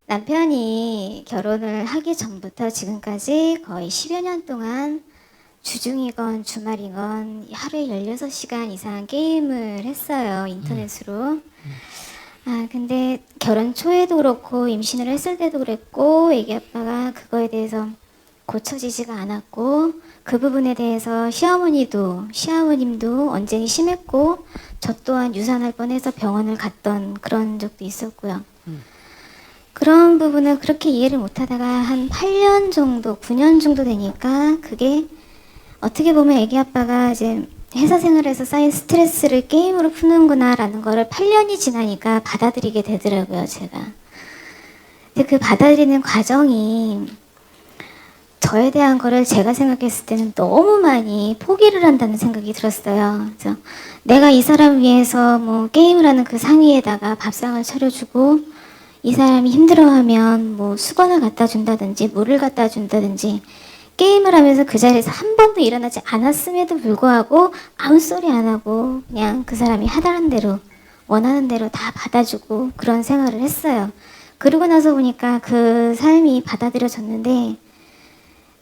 남편이 결혼을 하기 전부터 지금까지 거의 10여 년 동안 주중이건 주말이건 하루에 16시간 이상 게임을 했어요. 인터넷으로. 근데 결혼 초에도 그렇고 임신을 했을 때도 그랬고 애기 아빠가 그거에 대해서 고쳐지지가 않았고 그 부분에 대해서 시어머님도 언쟁이 심했고 저 또한 유산할 뻔해서 병원을 갔던 그런 적도 있었고요. 그런 부분을 그렇게 이해를 못하다가 한 8년 정도, 9년 정도 되니까 그게 어떻게 보면 애기 아빠가 이제 회사 생활에서 쌓인 스트레스를 게임으로 푸는구나라는 거를 8년이 지나니까 받아들이게 되더라고요, 제가. 근데 그 받아들이는 과정이 저에 대한 거를 제가 생각했을 때는 너무 많이 포기를 한다는 생각이 들었어요. 그래서 내가 이 사람 위해서 뭐 게임을 하는 그 상위에다가 밥상을 차려주고 이 사람이 힘들어하면 뭐 수건을 갖다 준다든지 물을 갖다 준다든지 게임을 하면서 그 자리에서 한 번도 일어나지 않았음에도 불구하고 아무 소리 안 하고 그냥 그 사람이 하다는 대로 원하는 대로 다 받아주고 그런 생활을 했어요. 그러고 나서 보니까 그 삶이 받아들여졌는데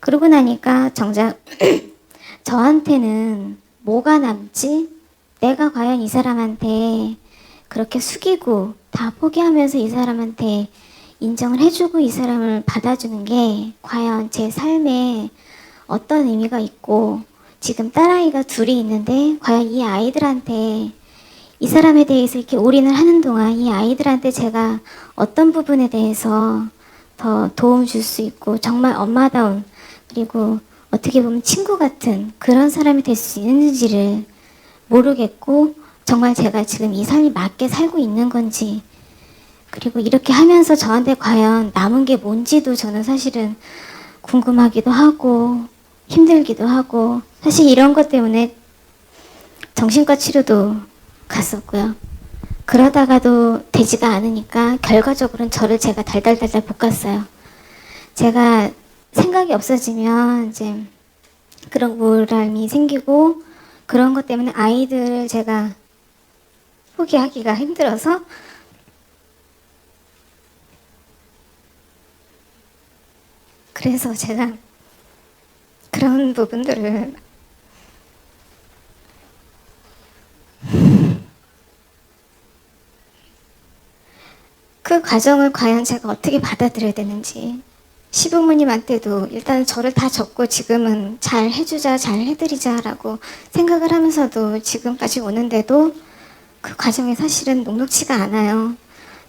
그러고 나니까 정작 저한테는 뭐가 남지? 내가 과연 이 사람한테 그렇게 숙이고 다 포기하면서 이 사람한테 인정을 해주고 이 사람을 받아주는 게 과연 제 삶에 어떤 의미가 있고 지금 딸아이가 둘이 있는데 과연 이 아이들한테 이 사람에 대해서 이렇게 올인을 하는 동안 이 아이들한테 제가 어떤 부분에 대해서 더 도움 줄 수 있고 정말 엄마다운 그리고 어떻게 보면 친구 같은 그런 사람이 될 수 있는지를 모르겠고 정말 제가 지금 이 삶이 맞게 살고 있는 건지 그리고 이렇게 하면서 저한테 과연 남은 게 뭔지도 저는 사실은 궁금하기도 하고 힘들기도 하고 사실 이런 것 때문에 정신과 치료도 갔었고요. 그러다가도 되지가 않으니까 결과적으로는 저를 제가 달달달달 볶았어요. 제가 생각이 없어지면 이제 그런 우울함이 생기고 그런 것 때문에 아이들을 제가 포기하기가 힘들어서 그래서 제가 그런 부분들을 그 과정을 과연 제가 어떻게 받아들여야 되는지 시부모님한테도 일단 저를 다 접고 지금은 잘 해주자 잘 해드리자라고 생각을 하면서도 지금까지 오는데도 그 과정이 사실은 녹록치가 않아요.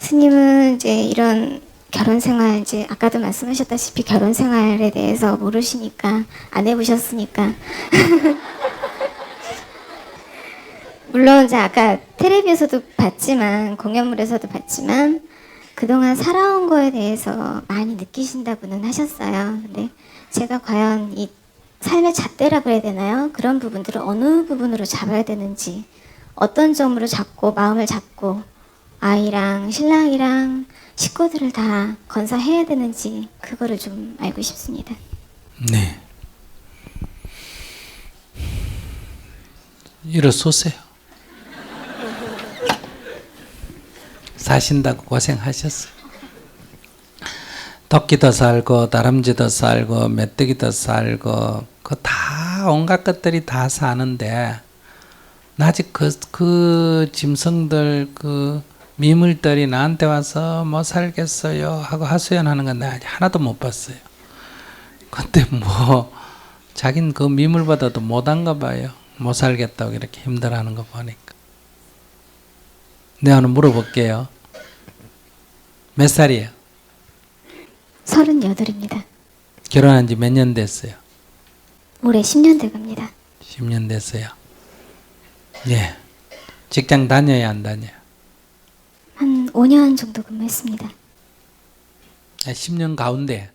스님은 이제 이런 결혼 생활 이제 아까도 말씀하셨다시피 결혼 생활에 대해서 모르시니까 안 해보셨으니까 물론 이제 아까 텔레비에서도 봤지만 공연물에서도 봤지만 그동안 살아온 거에 대해서 많이 느끼신다고는 하셨어요. 근데 제가 과연 이 삶의 잣대라 그래야 되나요? 그런 부분들을 어느 부분으로 잡아야 되는지 어떤 점으로 잡고 마음을 잡고 아이랑 신랑이랑 식구들을 다 건사해야 되는지 그거를 좀 알고 싶습니다. 네. 일어서세요. 사신다고 고생하셨어요. 토끼도 살고 다람쥐도 살고 메뚜기도 살고 그 다 온갖 것들이 다 사는데 아직 그 짐승들 그 미물들이 나한테 와서 뭐 살겠어요 하고 하소연하는 건 내가 하나도 못 봤어요. 근데 뭐 자긴 그 미물보다도 못한가 봐요. 못 살겠다고 이렇게 힘들어하는 거 보니까. 내가 하나 물어볼게요. 몇 살이에요? 38입니다. 결혼한 지 몇 년 됐어요? 올해 10년 돼갑니다. 10년 됐어요. 예. 직장 다녀야 안 다녀요? 한 5년 정도 근무했습니다. 10년 가운데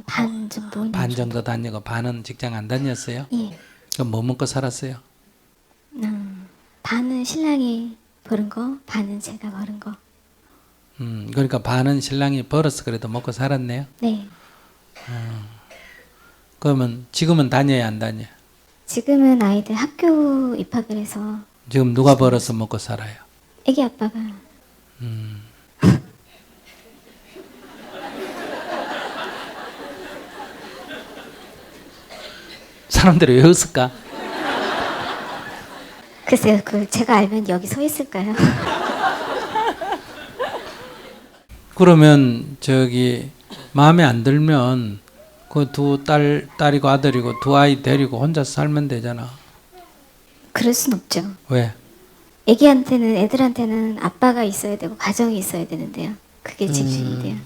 반 정도. 5년 반 정도 다니고 반은 직장 안 다녔어요? 예. 그럼 뭐 먹고 살았어요? 반은 신랑이 버는 거, 반은 제가 버는 거. 그러니까 반은 신랑이 벌어서 그래도 먹고 살았네요? 네. 그러면 지금은 다녀야 안 다녀요? 지금은 아이들 학교 입학을 해서 지금 누가 벌어서 먹고 살아요? 애기 아빠가 사람들이 왜 웃을까? 글쎄요, 그 제가 알면 여기 서 있을까요? 그러면 저기 마음에 안 들면 그 두 딸이고 아들이고 두 아이 데리고 혼자 살면 되잖아. 그럴 순 없죠. 왜? 애들한테는 아빠가 있어야 되고 가정이 있어야 되는데요. 그게 기준인데요.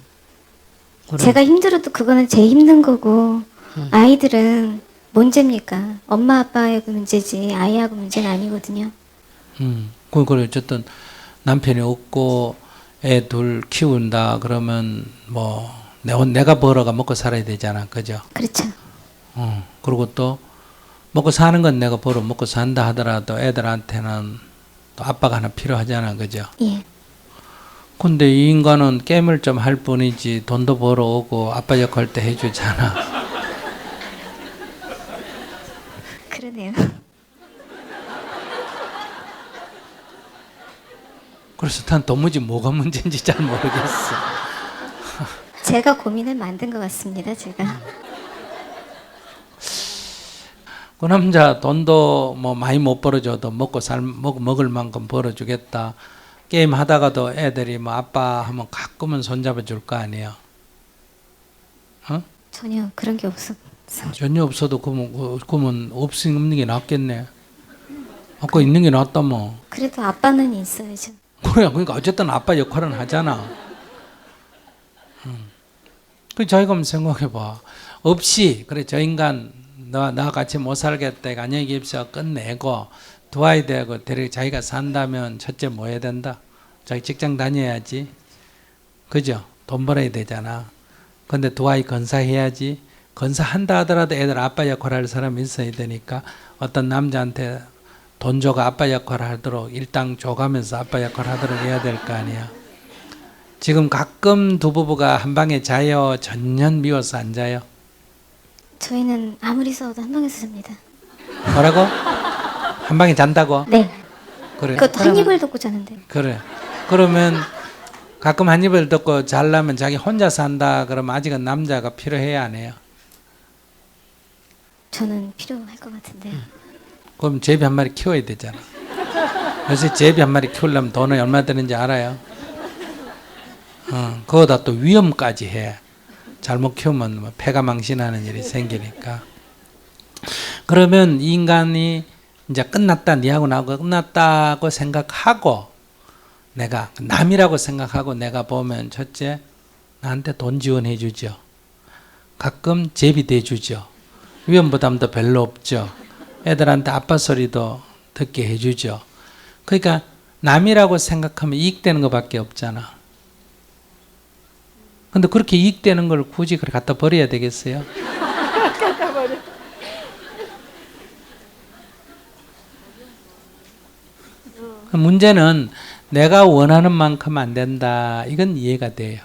그래. 제가 힘들어도 그거는 제 힘든 거고 아이들은 문제입니까? 엄마 아빠하고 문제지 아이하고 문제는 아니거든요. 그래 어쨌든 남편이 없고 애 둘 키운다 그러면 뭐 내가 벌어가 먹고 살아야 되잖아, 그죠? 그렇죠. 그리고 또 먹고 사는 건 내가 벌어 먹고 산다 하더라도 애들한테는 또 아빠가 하나 필요하잖아, 그죠? 예. 근데 이 인간은 게임을 좀 할 뿐이지 돈도 벌어오고 아빠 역할 때 해주잖아. 그러네요. 그래서 난 도무지 뭐가 문제인지 잘 모르겠어. 제가 고민을 만든 것 같습니다. 제가. 그 남자 돈도 뭐 많이 못 벌어줘도 먹을 만큼 벌어주겠다. 게임 하다가도 애들이 뭐 아빠 하면 가끔은 손잡아 줄 거 아니에요. 어? 전혀 그런 게 없어. 전혀 없어도 그러면 없는 게 낫겠네. 아까 있는 게 낫다 뭐. 그래도 아빠는 있어야죠. 그래, 그러니까 어쨌든 아빠 역할은 하잖아. 그 자기가 한번 생각해봐. 없이 그래 저 인간 나 같이 못 살겠다. 안녕히 계십시오. 끝내고 두 아이 되고 데리고 자기가 산다면 첫째 뭐 해야 된다? 자기 직장 다녀야지. 그죠? 돈 벌어야 되잖아. 근데 두 아이 건사해야지. 건사한다 하더라도 애들 아빠 역할을 할 사람이 있어야 되니까 어떤 남자한테 돈 줘가 아빠 역할을 하도록 일당 줘가면서 아빠 역할을 하도록 해야 될 거 아니야. 지금 가끔 두 부부가 한 방에 자요? 전혀 미워서 안 자요? 저희는 아무리 싸워도 한 방에서 잡니다. 뭐라고? 한 방에 잔다고? 네. 그래. 그것도 한 입을 덮고 자는데. 그래. 그러면 가끔 한 입을 덮고 자려면 자기 혼자 산다 그러면 아직은 남자가 필요해야 안 해요? 저는 필요할 것 같은데요. 그럼 제비 한 마리 키워야 되잖아. 요새 제비 한 마리 키우려면 돈이 얼마 드는지 알아요? 그거다 또 위험까지 해. 잘못 키우면 뭐 폐가 망신하는 일이 생기니까. 그러면 이 인간이 이제 끝났다, 니하고 나하고 끝났다고 생각하고 내가 남이라고 생각하고 내가 보면 첫째 나한테 돈 지원해 주죠. 가끔 제비 대 주죠. 위험 부담도 별로 없죠. 애들한테 아빠 소리도 듣게 해 주죠. 그러니까 남이라고 생각하면 이익되는 것밖에 없잖아. 근데 그렇게 이익되는 걸 굳이 그렇게 갖다 버려야 되겠어요? 문제는 내가 원하는 만큼 안 된다. 이건 이해가 돼요.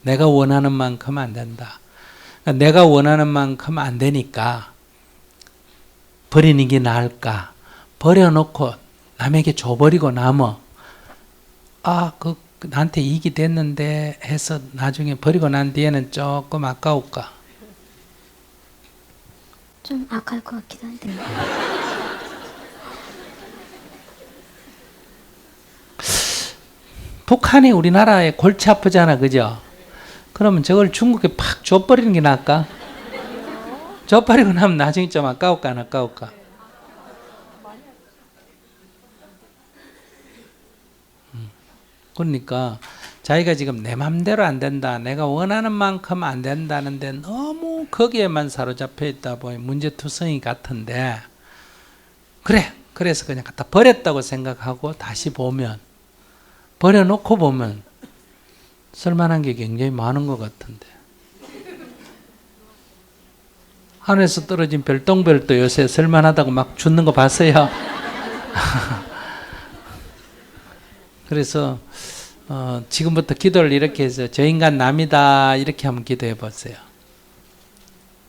내가 원하는 만큼 안 된다. 그러니까 내가 원하는 만큼 안 되니까 버리는 게 나을까? 버려놓고 남에게 줘버리고 남어. 나한테 이익이 됐는데 해서 나중에 버리고 난 뒤에는 조금 아까울까? 좀 아까울 것 같기도 한데. 북한이 우리나라에 골치 아프잖아, 그죠? 그러면 저걸 중국에 팍 줘버리는 게 나을까? 줘버리고 나면 나중에 좀 아까울까, 안 아까울까? 그러니까 자기가 지금 내 맘대로 안 된다, 내가 원하는 만큼 안 된다는데 너무 거기에만 사로잡혀 있다 보니 문제투성이 같은데, 그래서 그냥 갖다 버렸다고 생각하고 다시 보면, 버려놓고 보면 쓸만한 게 굉장히 많은 것 같은데. 하늘에서 떨어진 별똥별도 요새 쓸만하다고 막 죽는 거 봤어요? 그래서 지금부터 기도를 이렇게 해서 저 인간 남이다 이렇게 한번 기도해 보세요.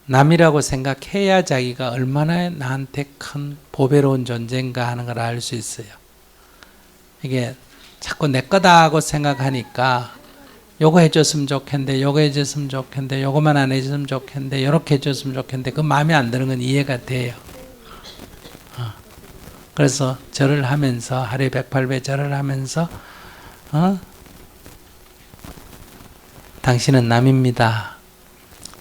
남이라고 생각해야 자기가 얼마나 나한테 큰 보배로운 존재인가 하는 걸 알 수 있어요. 이게 자꾸 내 거다 하고 생각하니까 요거 해줬으면 좋겠는데, 요거 해줬으면 좋겠는데, 요거만 안 해줬으면 좋겠는데, 요렇게 해줬으면 좋겠는데, 그 마음에 안 드는 건 이해가 돼요. 그래서 절을 하면서, 하루에 108배 절을 하면서, 당신은 남입니다.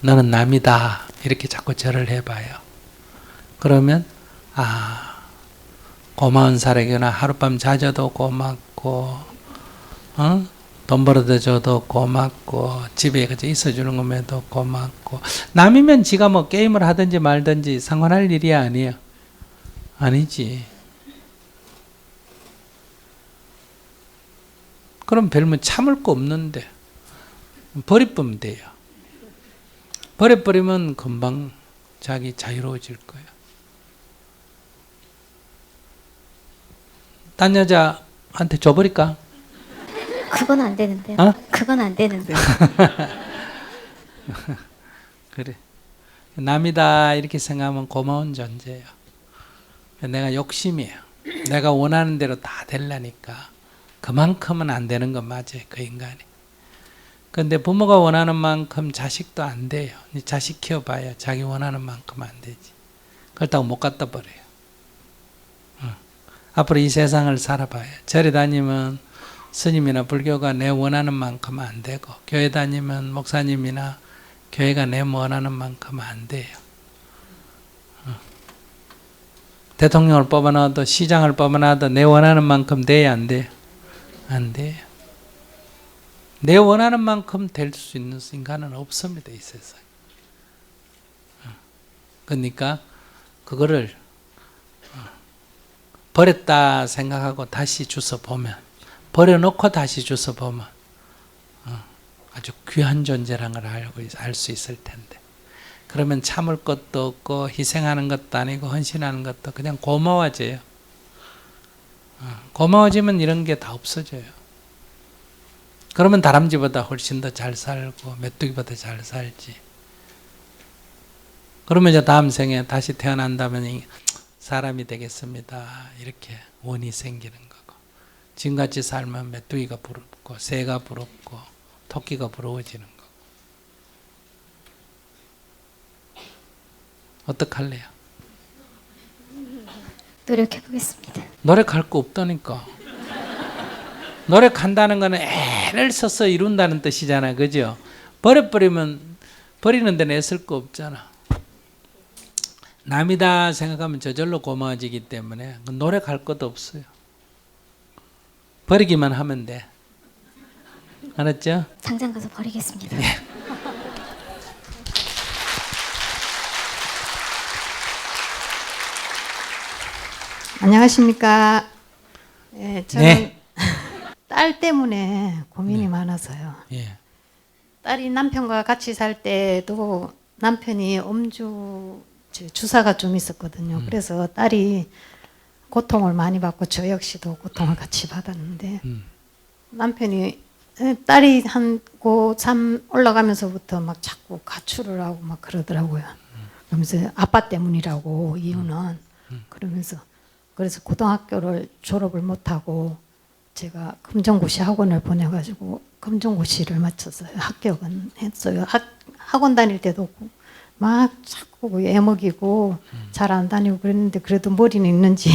너는 남이다. 이렇게 자꾸 절을 해봐요. 그러면, 고마운 사람이구나. 하룻밤 자줘도 고맙고, 돈 벌어다 줘도 고맙고, 집에 그저 있어주는 것에도 고맙고. 남이면 지가 뭐 게임을 하든지 말든지 상관할 일이 아니에요. 아니지. 그럼 별로 참을 거 없는데 버려버리면 돼요. 버려버리면 금방 자기 자유로워질 거예요. 딴 여자한테 줘버릴까? 그건 안 되는데요. 그건 안 되는데요. 그래. 남이다 이렇게 생각하면 고마운 존재예요. 내가 욕심이에요. 내가 원하는 대로 다 되려니까 그만큼은 안 되는 건 맞아요. 그 인간이. 근데 부모가 원하는 만큼 자식도 안 돼요. 자식 키워봐야 자기 원하는 만큼 안 되지. 그렇다고 못 갖다 버려요. 앞으로 이 세상을 살아봐요. 절에 다니면 스님이나 불교가 내 원하는 만큼 안 되고, 교회 다니면 목사님이나 교회가 내 원하는 만큼 안 돼요. 대통령을 뽑아놔도 시장을 뽑아놔도 내 원하는 만큼 돼야 안 돼요? 안 돼요. 내 원하는 만큼 될 수 있는 인간은 없습니다. 이 세상에. 그러니까 그거를 버렸다 생각하고 다시 주워 보면, 버려놓고 다시 주워 보면 아주 귀한 존재라는 걸 알고 알 수 있을 텐데, 그러면 참을 것도 없고 희생하는 것도 아니고 헌신하는 것도 그냥 고마워져요. 고마워지면 이런 게 다 없어져요. 그러면 다람쥐보다 훨씬 더 잘 살고 메뚜기보다 잘 살지. 그러면 이제 다음 생에 다시 태어난다면 사람이 되겠습니다. 이렇게 원이 생기는 거고. 지금같이 살면 메뚜기가 부럽고 새가 부럽고 토끼가 부러워지는 거고. 어떡할래요? 노력해 보겠습니다. 노력할 거 없다니까. 노력한다는 거는 애를 써서 이룬다는 뜻이잖아. 그죠? 버려버리면 버리는 데는 애쓸 거 없잖아. 남이다 생각하면 저절로 고마워지기 때문에 노력할 것도 없어요. 버리기만 하면 돼. 알았죠? 당장 가서 버리겠습니다. 안녕하십니까. 예, 저는 네. 딸 때문에 고민이 많아서요. 예. 딸이 남편과 같이 살 때도 남편이 음주 주사가 좀 있었거든요. 그래서 딸이 고통을 많이 받고 저 역시도 고통을 같이 받았는데 남편이 딸이 한 고3 올라가면서부터 막 자꾸 가출을 하고 막 그러더라고요. 그러면서 아빠 때문이라고 이유는 그러면서 그래서 고등학교를 졸업을 못하고 제가 검정고시 학원을 보내가지고 검정고시를 마쳤어요. 합격은 했어요. 학원 다닐 때도 막 자꾸 애먹이고 잘 안 다니고 그랬는데 그래도 머리는 있는지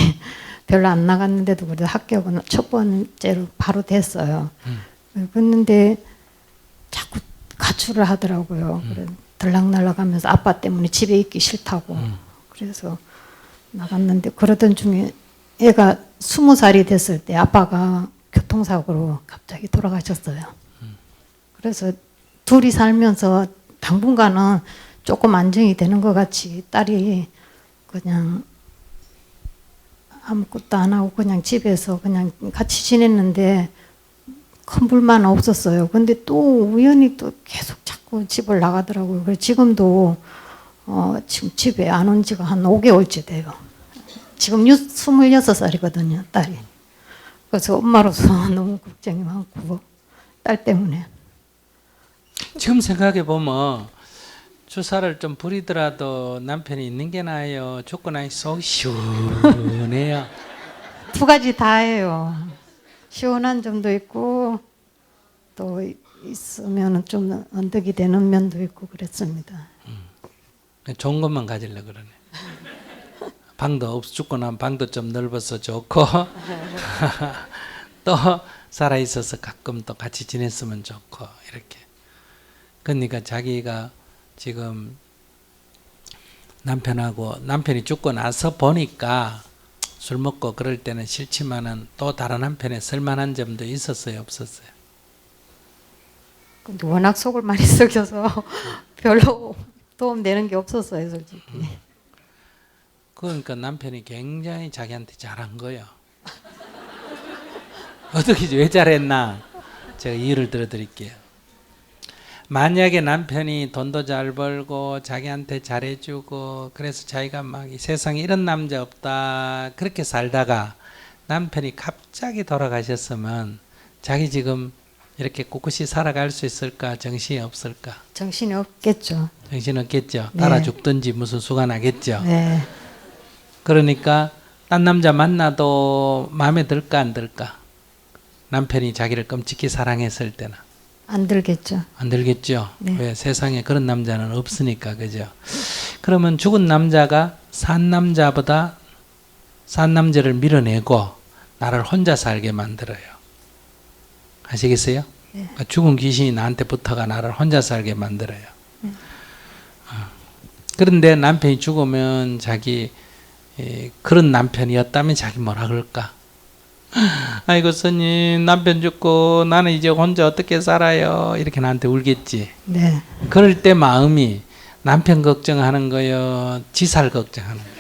별로 안 나갔는데도 그래도 합격은 첫 번째로 바로 됐어요. 그랬는데 자꾸 가출을 하더라고요. 그래 들락날락하면서 아빠 때문에 집에 있기 싫다고. 그래서 나갔는데 그러던 중에 애가 20살이 됐을 때 아빠가 교통사고로 갑자기 돌아가셨어요. 그래서 둘이 살면서 당분간은 조금 안정이 되는 것 같이 딸이 그냥 아무것도 안 하고 그냥 집에서 그냥 같이 지냈는데 큰 불만 없었어요. 근데 또 우연히 또 계속 자꾸 집을 나가더라고요. 그래서 지금도 지금 집에 안 온 지가 한 5개월째 돼요. 지금 26살이거든요, 딸이. 그래서 엄마로서 너무 걱정이 많고 딸 때문에. 지금 생각해 보면 주사를 좀 부리더라도 남편이 있는 게 나아요. 죽고 나니 속 시원해요. 두 가지 다 해요. 시원한 점도 있고 또 있으면 좀 언덕이 되는 면도 있고 그랬습니다. 좋은 것만 가지려 그러네. 방도 없어 죽고 나면 방도 좀 넓어서 좋고 또 살아 있어서 가끔 또 같이 지냈으면 좋고 이렇게. 그러니까 자기가 지금 남편이 죽고 나서 보니까 술 먹고 그럴 때는 싫지만은 또 다른 한편에 쓸만한 점도 있었어요, 없었어요? 근데 워낙 속을 많이 썩여서 별로 도움 되는 게 없었어요, 솔직히. 그러니까 남편이 굉장히 자기한테 잘한 거예요. 어떻게 왜 잘했나? 제가 이유를 들어드릴게요. 만약에 남편이 돈도 잘 벌고 자기한테 잘해주고 그래서 자기가 막 이 세상에 이런 남자 없다 그렇게 살다가 남편이 갑자기 돌아가셨으면 자기 지금 이렇게 꿋꿋이 살아갈 수 있을까? 정신이 없을까? 정신이 없겠죠. 정신 없겠죠. 네. 따라 죽든지 무슨 수가 나겠죠. 네. 그러니까 딴 남자 만나도 마음에 들까 안 들까? 남편이 자기를 끔찍히 사랑했을 때는 안 들겠죠. 안 들겠죠. 네. 왜 세상에 그런 남자는 없으니까 그죠. 그러면 죽은 남자가 산 남자보다 산 남자를 밀어내고 나를 혼자 살게 만들어요. 아시겠어요? 네. 그러니까 죽은 귀신이 나한테 붙어가 나를 혼자 살게 만들어요. 그런데 남편이 죽으면 자기 그런 남편이었다면 자기 뭐라 그럴까? 아이고 스님 남편 죽고 나는 이제 혼자 어떻게 살아요? 이렇게 나한테 울겠지. 네. 그럴 때 마음이 남편 걱정하는 거요, 지살 걱정하는 거요.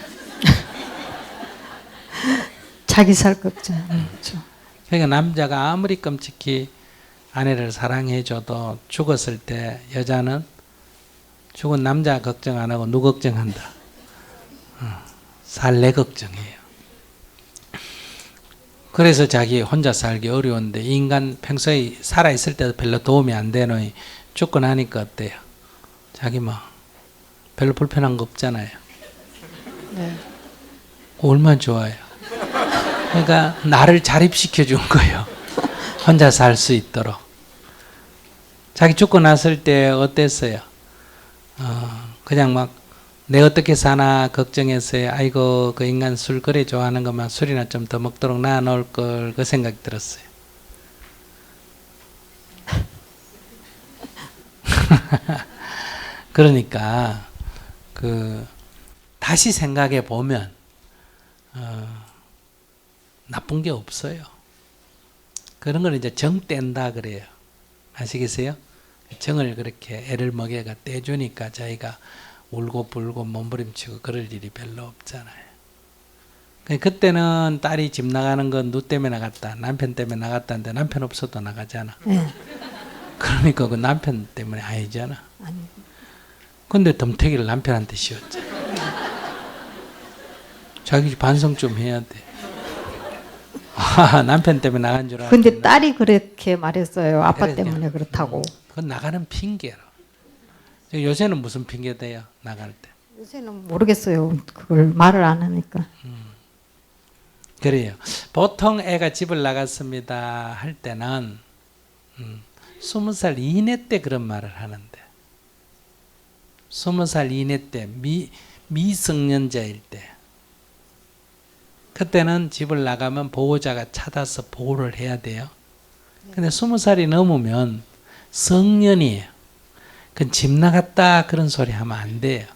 자기 살 걱정하는 거죠. 그러니까 남자가 아무리 끔찍히 아내를 사랑해줘도 죽었을 때 여자는 죽은 남자 걱정 안 하고 누구 걱정한다? 살래 걱정해요. 그래서 자기 혼자 살기 어려운데 인간 평소에 살아있을 때도 별로 도움이 안 되노니 죽고 나니까 어때요? 자기 뭐 별로 불편한 거 없잖아요. 네. 얼마나 좋아요. 그러니까 나를 자립시켜 준 거예요. 혼자 살 수 있도록. 자기 죽고 났을 때 어땠어요? 그냥 막 내 어떻게 사나 걱정했어요. 아이고 그 인간 술 그래 좋아하는 것만 술이나 좀 더 먹도록 놔놓을 걸 그 생각이 들었어요. 그러니까 그 다시 생각해 보면 나쁜 게 없어요. 그런 걸 이제 정 뗀다 그래요. 아시겠어요? 정을 그렇게 애를 먹여가 떼주니까 자기가 울고 불고 몸부림치고 그럴 일이 별로 없잖아요. 그때는 딸이 집 나가는 건 누 때문에 나갔다, 남편 때문에 나갔다는데 남편 없어도 나가잖아. 네. 그러니까 그 남편 때문에 아니잖아. 아니. 근데 덤태기를 남편한테 씌웠잖아. 자기 반성 좀 해야 돼. 남편 때문에 나간 줄 알았는데. 근데 딸이 그렇게 말했어요. 아빠 그래요. 때문에 그렇다고. 그건 나가는 핑계로. 요새는 무슨 핑계 대요? 나갈 때. 요새는 모르겠어요. 그걸 말을 안 하니까. 그래요. 보통 애가 집을 나갔습니다 할 때는 20살 이내 때 그런 말을 하는데 20살 이내 때 미성년자일 때 그때는 집을 나가면 보호자가 찾아서 보호를 해야 돼요. 근데 20살이 넘으면 성년이에요. 그건 집 나갔다 그런 소리 하면 안 돼요.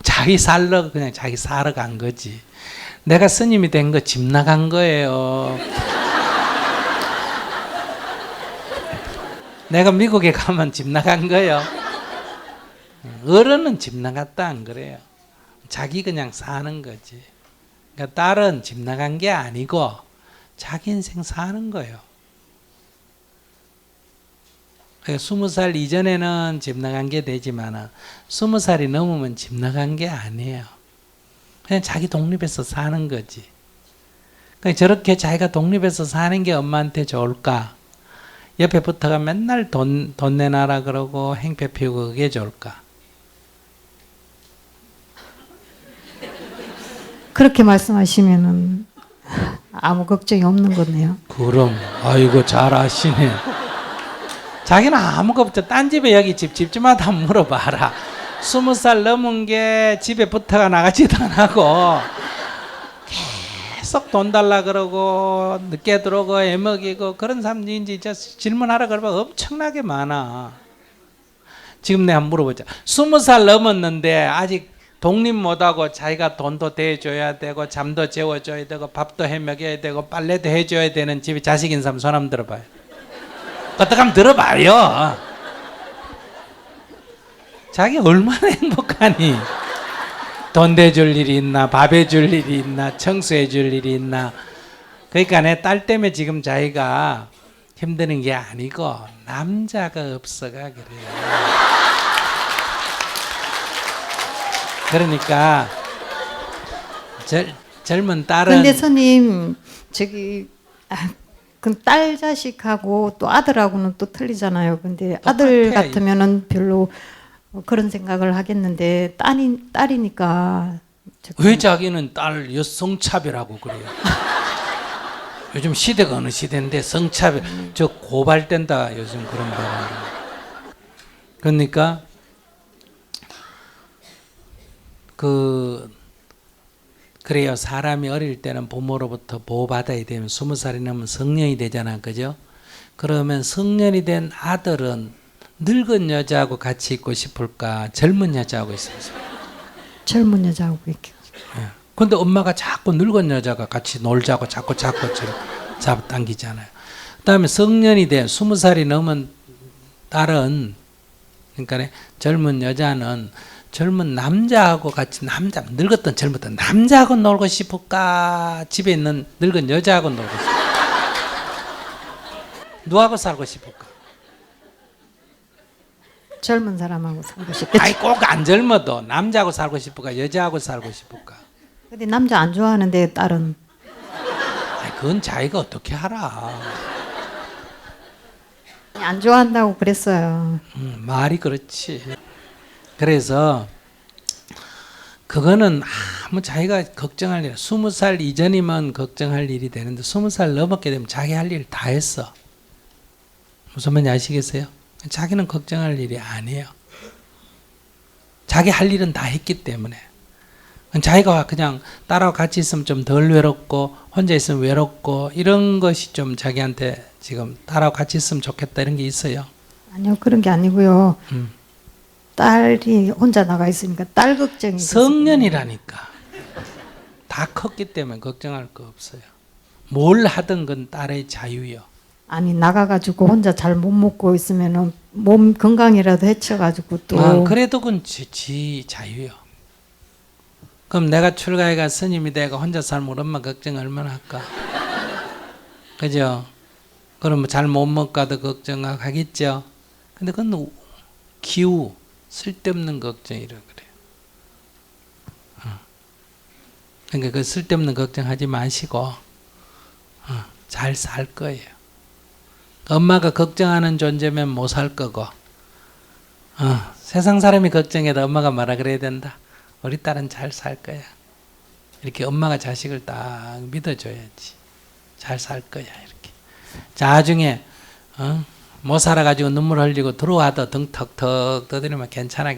자기 살러 그냥 자기 살아 간 거지. 내가 스님이 된 거 집 나간 거예요. 내가 미국에 가면 집 나간 거예요. 어른은 집 나갔다 안 그래요. 자기 그냥 사는 거지. 그러니까 딸은 집 나간 게 아니고 자기 인생 사는 거예요. 20살 이전에는 집 나간 게 되지만 20살이 넘으면 집 나간 게 아니에요. 그냥 자기 독립해서 사는 거지. 그러니까 저렇게 자기가 독립해서 사는 게 엄마한테 좋을까? 옆에 붙어가 맨날 돈 내놔라 그러고 행패 피우고 그게 좋을까? 그렇게 말씀하시면은 아무 걱정이 없는 거네요. 그럼 아이고 잘 아시네. 자기는 아무것도 없죠. 딴 집에 여기 집집마다 한번 물어봐라. 20살 넘은 게 집에 붙어가 나가지도 안 하고 계속 돈 달라 그러고 늦게 들어오고 애먹이고 그런 사람들인지 질문하라 그러면 엄청나게 많아. 지금 내가 한번 물어보자. 20살 넘었는데 아직 독립 못하고 자기가 돈도 대줘야 되고 잠도 재워줘야 되고 밥도 해먹여야 되고 빨래도 해줘야 되는 집에 자식인 사람 손 한번 들어봐요. 어떻게 하면 들어봐요. 자기 얼마나 행복하니. 돈 대줄 일이 있나, 밥 해줄 일이 있나, 청소해 줄 일이 있나. 그러니까 내 딸 때문에 지금 자기가 힘드는 게 아니고 남자가 없어가 그래요. 그러니까 젊은 딸은 근데 스님 저기 그 딸 자식하고 또 아들하고는 또 틀리잖아요. 근데 아들 똑같아. 같으면은 별로 그런 생각을 하겠는데 딸이니까 왜 자기는 딸 여성차별하고 그래요? 요즘 시대가 어느 시대인데 성차별 저 고발된다 요즘 그런 바람. 그러니까 그래요. 사람이 어릴 때는 부모로부터 보호받아야 되면 20살이 넘으면 성년이 되잖아. 그죠? 그러면 성년이 된 아들은 늙은 여자하고 같이 있고 싶을까? 젊은 여자하고 있어요. 젊은 여자하고 이렇게. 근데 엄마가 자꾸 늙은 여자가 같이 놀자고 자꾸 잡아당기잖아요. 그다음에 성년이 돼 20살이 넘은 딸은 그러니까 젊은 여자는 젊은 남자하고 같이 늙었던 젊었던 남자하고 놀고 싶을까? 집에 있는 늙은 여자하고 놀고 싶을까? 누구하고 살고 싶을까? 젊은 사람하고 살고 싶겠지. 아이 꼭 안 젊어도 남자하고 살고 싶을까? 여자하고 살고 싶을까? 근데 남자 안 좋아하는데 딸은 아이 그건 자기가 어떻게 알아? 안 좋아한다고 그랬어요. 말이 그렇지. 그래서 그거는 아무 자기가 걱정할 일, 20살 이전이면 걱정할 일이 되는데 20살 넘었게 되면 자기 할 일 다 했어. 무슨 말인지 아시겠어요? 자기는 걱정할 일이 아니에요. 자기 할 일은 다 했기 때문에. 자기가 그냥 딸하고 같이 있으면 좀 덜 외롭고 혼자 있으면 외롭고 이런 것이 좀 자기한테 지금 딸하고 같이 있으면 좋겠다 이런 게 있어요. 아니요 그런 게 아니고요. 딸이 혼자 나가 있으니까 딸 걱정이 성년이라니까. 다 컸기 때문에 걱정할 거 없어요. 뭘 하든 건 딸의 자유요. 아니 나가가지고 혼자 잘 못 먹고 있으면은 몸 건강이라도 해쳐가지고 또 그래도 그건 지 자유요. 그럼 내가 출가해가 스님이 되고 혼자 살면 엄마 걱정 얼마나 할까? 그죠? 그럼 잘 못 먹고도 걱정하겠죠. 근데 그건 기우 쓸데없는 걱정이라 그래요. 그러니까 그 쓸데없는 걱정하지 마시고 잘 살 거예요. 엄마가 걱정하는 존재면 못 살 거고 세상 사람이 걱정해도 엄마가 뭐라 그래야 된다. 우리 딸은 잘 살 거야. 이렇게 엄마가 자식을 딱 믿어줘야지. 잘 살 거야 이렇게. 나중에 못 살아가지고 눈물 흘리고 들어와도 등 턱턱 떠들면 괜찮아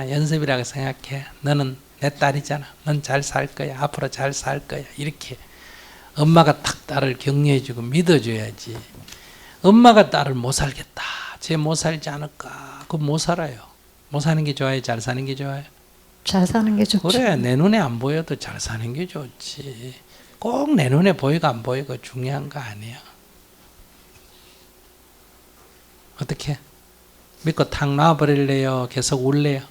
연습이라고 생각해. 너는 내 딸이잖아. 넌 잘 살 거야. 앞으로 잘 살 거야. 이렇게 엄마가 탁 딸을 격려해주고 믿어줘야지. 엄마가 딸을 못 살겠다. 쟤 못 살지 않을까. 그거 못 살아요. 못 사는 게 좋아요? 잘 사는 게 좋아요? 잘 사는 게 좋죠. 그래 내 눈에 안 보여도 잘 사는 게 좋지. 꼭 내 눈에 보이고 안 보이고 중요한 거 아니야. 어떻게? 믿고 탁 놔버릴래요? 계속 울래요?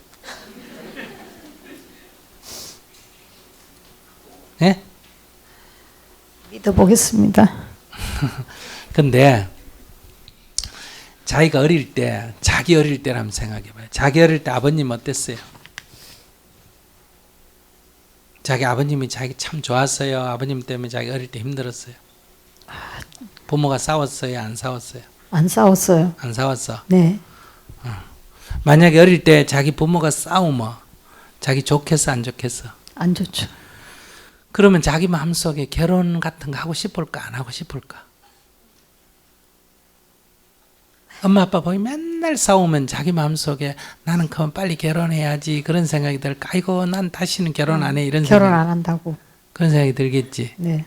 예? 믿어보겠습니다. 근데 자기가 어릴 때 자기 어릴 때를 한번 생각해봐요. 자기 어릴 때 아버님 어땠어요? 자기 아버님이 자기 참 좋았어요? 아버님 때문에 자기 어릴 때 힘들었어요? 부모가 싸웠어요? 안 싸웠어요? 안 싸웠어요. 안 싸웠어? 네. 만약에 어릴 때 자기 부모가 싸우면 자기 좋겠어 안 좋겠어? 안 좋죠. 그러면 자기 마음속에 결혼 같은 거 하고 싶을까 안 하고 싶을까? 엄마 아빠 보이 맨날 싸우면 자기 마음속에 나는 그만 빨리 결혼해야지 그런 생각이 들까? 아이고 난 다시는 결혼 안 해 이런 결혼 생각, 안 한다고. 그런 생각이 들겠지. 네.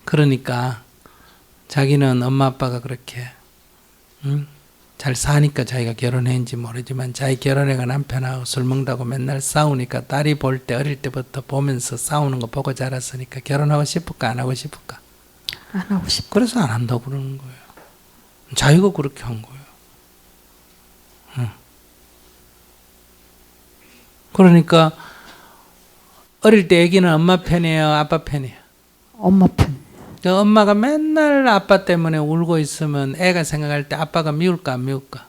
그러니까 자기는 엄마 아빠가 그렇게 잘 사니까 자기가 결혼했는지 모르지만 자기 결혼해가 남편하고 술 먹다고 맨날 싸우니까 딸이 볼 때 어릴 때부터 보면서 싸우는 거 보고 자랐으니까 결혼하고 싶을까 안 하고 싶을까? 안 하고 싶어. 그래서 안 한다고 그러는 거예요. 자기가 그렇게 한 거예요. 그러니까 어릴 때 애기는 엄마 편이에요, 아빠 편이에요? 엄마 편. 그 엄마가 맨날 아빠 때문에 울고 있으면 애가 생각할 때 아빠가 미울까 안 미울까?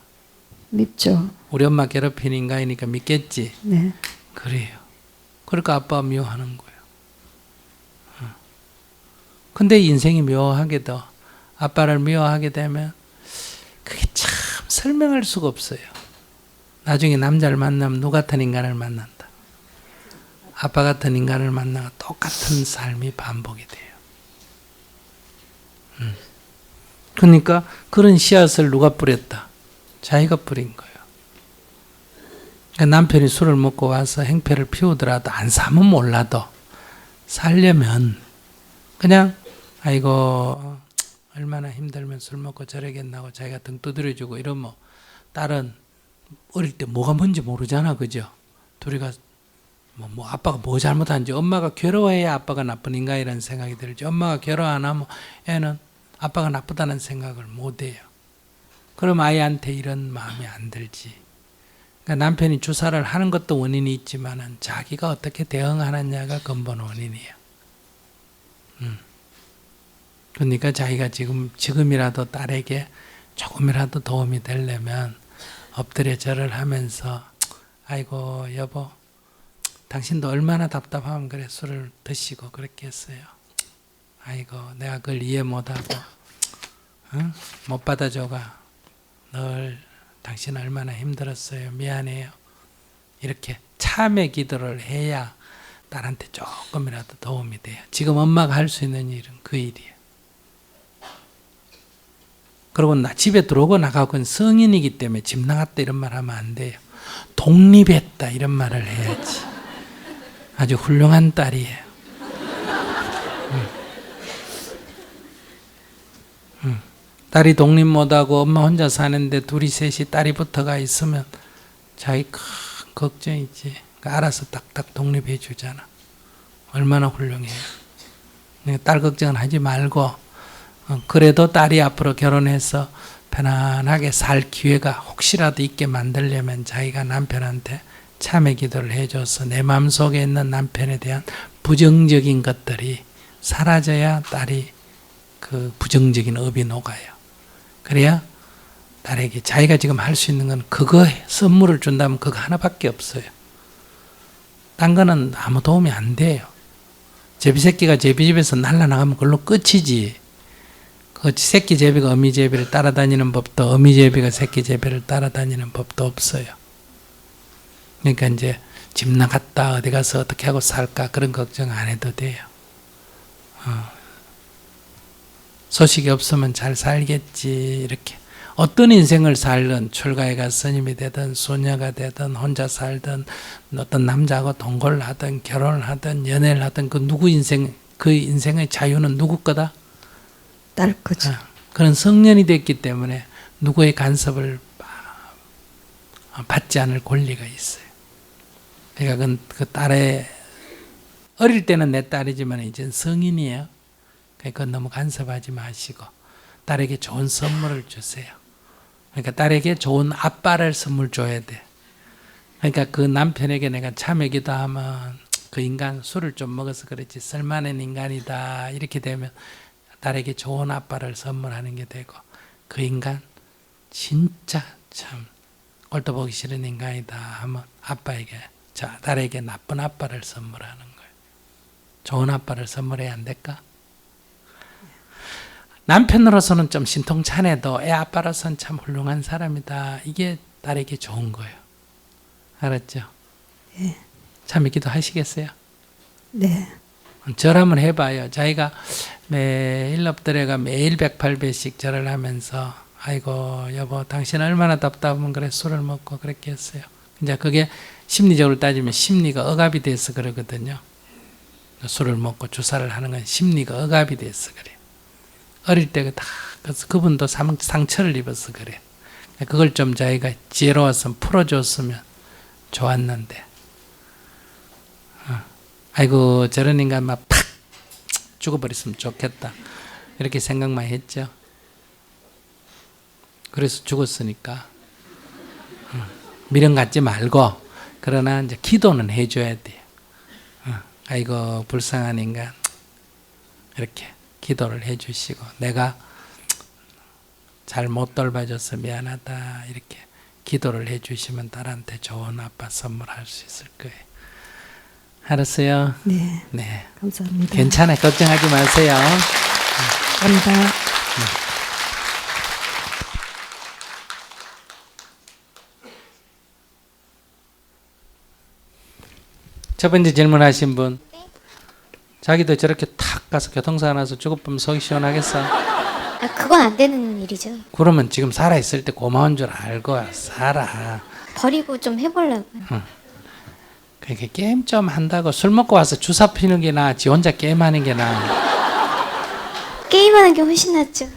밉죠. 우리 엄마 괴롭히는 인간이니까 믿겠지. 네. 그래요. 그러니까 아빠가 미워하는 거예요. 근데 인생이 묘하게도 아빠를 미워하게 되면 그게 참 설명할 수가 없어요. 나중에 남자를 만나면 누구 같은 인간을 만난다. 아빠 같은 인간을 만나고 똑같은 삶이 반복이 돼요. 그러니까 그런 씨앗을 누가 뿌렸다? 자기가 뿌린 거예요. 그러니까 남편이 술을 먹고 와서 행패를 피우더라도 안 사면 몰라도 살려면 그냥 아이고 얼마나 힘들면 술 먹고 저러겠나고 자기가 등 두드려주고 이러면 딸은 어릴 때 뭐가 뭔지 모르잖아, 그죠? 둘이가 뭐 아빠가 뭐 잘못한지 엄마가 괴로워해야 아빠가 나쁜 인간이라는 생각이 들지. 엄마가 괴로워 안 하면 애는 아빠가 나쁘다는 생각을 못 해요. 그럼 아이한테 이런 마음이 안 들지. 그러니까 남편이 주사를 하는 것도 원인이 있지만은 자기가 어떻게 대응하느냐가 근본 원인이에요. 그러니까 자기가 지금이라도 딸에게 조금이라도 도움이 되려면 엎드려 절을 하면서 아이고 여보 당신도 얼마나 답답하면 그래 술을 드시고 그렇게 했어요. 아이고 내가 그걸 이해 못하고 못 받아줘가 늘 당신 얼마나 힘들었어요. 미안해요. 이렇게 참회 기도를 해야 딸한테 조금이라도 도움이 돼요. 지금 엄마가 할 수 있는 일은 그 일이에요. 그리고 집에 들어오고 나가고는 성인이기 때문에 집 나갔다 이런 말 하면 안 돼요. 독립했다 이런 말을 해야지. 아주 훌륭한 딸이에요. 딸이 독립 못하고 엄마 혼자 사는데 둘이 셋이 딸이 붙어가 있으면 자기 큰 걱정이지. 그러니까 알아서 딱딱 독립해 주잖아. 얼마나 훌륭해요. 그러니까 딸 걱정은 하지 말고 그래도 딸이 앞으로 결혼해서 편안하게 살 기회가 혹시라도 있게 만들려면 자기가 남편한테 참회 기도를 해줘서 내 마음속에 있는 남편에 대한 부정적인 것들이 사라져야 딸이 그 부정적인 업이 녹아요. 그래야 딸에게 자기가 지금 할 수 있는 건 그거 선물을 준다면 그거 하나밖에 없어요. 딴 거는 아무 도움이 안 돼요. 제비새끼가 제비집에서 날아나가면 그걸로 끝이지. 그 새끼 제비가 어미 제비를 따라다니는 법도 어미 제비가 새끼 제비를 따라다니는 법도 없어요. 그러니까 이제 집 나갔다 어디 가서 어떻게 하고 살까 그런 걱정 안 해도 돼요. 소식이 없으면 잘 살겠지 이렇게. 어떤 인생을 살든 출가에 가 스님이 되든 소녀가 되든 혼자 살든 어떤 남자하고 동거를 하든 결혼을 하든 연애를 하든 그 누구 인생 그 인생의 자유는 누구 거다? 딸 거죠. 그런 성년이 됐기 때문에 누구의 간섭을 받지 않을 권리가 있어요. 그러니까 그 딸의 어릴 때는 내 딸이지만 이제 성인이에요. 그러니까 너무 간섭하지 마시고 딸에게 좋은 선물을 주세요. 그러니까 딸에게 좋은 아빠를 선물 줘야 돼. 그러니까 그 남편에게 내가 참회 기도하면 그 인간 술을 좀 먹어서 그렇지 쓸만한 인간이다 이렇게 되면 딸에게 좋은 아빠를 선물하는 게 되고 그 인간 진짜 참 꼴도 보기 싫은 인간이다 하면 아빠에게 딸에게 나쁜 아빠를 선물하는 거예요. 좋은 아빠를 선물해야 안 될까? 남편으로서는 좀 신통찬해도 애 아빠로서는 참 훌륭한 사람이다. 이게 딸에게 좋은 거예요. 알았죠? 네. 참회 기도 하시겠어요? 네. 절 한번 해봐요. 자기가 매일 엎드려가 매일 108배씩 절을 하면서 아이고 여보 당신 얼마나 답답하면 그래 술을 먹고 그렇게 했어요. 이제 그게 심리적으로 따지면 심리가 억압이 돼서 그러거든요. 술을 먹고 주사를 하는 건 심리가 억압이 돼서 그래요. 어릴 때 다 그래서 그분도 상처를 입어서 그래요. 그걸 좀 자기가 지혜로워서 풀어줬으면 좋았는데 아이고 저런 인간 막 팍 죽어버렸으면 좋겠다 이렇게 생각만 했죠. 그래서 죽었으니까 미련 갖지 말고 그러나 이제 기도는 해줘야 돼요. 아이고 불쌍한 인간 이렇게 기도를 해주시고 내가 잘 못 돌봐줘서 미안하다 이렇게 기도를 해주시면 딸한테 좋은 아빠 선물할 수 있을 거예요. 알았어요? 네, 네. 감사합니다. 괜찮아요. 걱정하지 마세요. 감사합니다. 첫 번째 질문하신 분. 자기도 저렇게 탁 가서 교통사고 나서 죽어보면 속이 시원하겠어? 아, 그건 안 되는 일이죠. 그러면 지금 살아있을 때 고마운 줄 알고 살아. 버리고 좀 해보려고요. 그렇게 게임 좀 한다고 술 먹고 와서 주사 피는 게 나아 지 혼자 게임하는 게 나아. 게임하는 게 훨씬 낫죠.